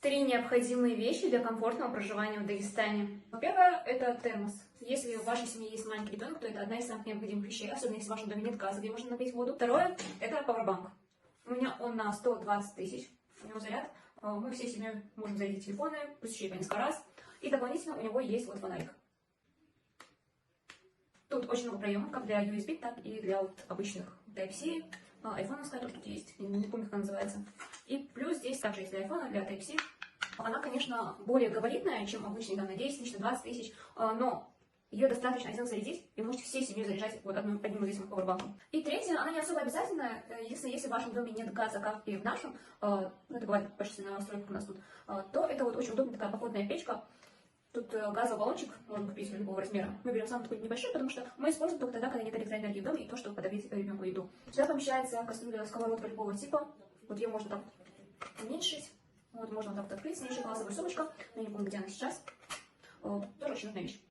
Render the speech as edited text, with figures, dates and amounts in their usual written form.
Три необходимые вещи для комфортного проживания в Дагестане. Первое – это термос. Если в вашей семье есть маленький ребенок, то это одна из самых необходимых вещей, особенно если в вашем доме нет газа, где можно нагреть воду. Второе – это пауэрбанк. У меня он на 120 тысяч, у него заряд. Мы всей семьей можем зарядить телефоны, пусть еще и по несколько раз. И дополнительно у него есть вот фонарик. Тут очень много проемов, как для USB, так и для вот обычных Type-C. Айфоновская тоже тут есть, не помню, как она называется. И плюс здесь также есть для айфона, для Type-C. Она, конечно, более габаритная, чем обычный, там, на 10 тысяч, на 20 тысяч, но ее достаточно один зарядить, и вы можете всей семьей заряжать вот одним из этих пауэрбанком. И третье, она не особо обязательная, если в вашем доме нет газа, как и в нашем, это бывает почти на стройках у нас тут, то это вот очень удобная такая походная печка. Тут газовый баллончик можно купить любого размера. Мы берем самый такой небольшой, потому что мы используем только тогда, когда нет электроэнергии в доме, и то, чтобы подогреть ребенку еду. Сюда помещается кастрюля, сковородка любого типа. Вот ее можно так уменьшить. Вот можно вот так вот открыть. Снизу газовая сумочка. Я не помню, где она сейчас. Тоже очень нужная вещь.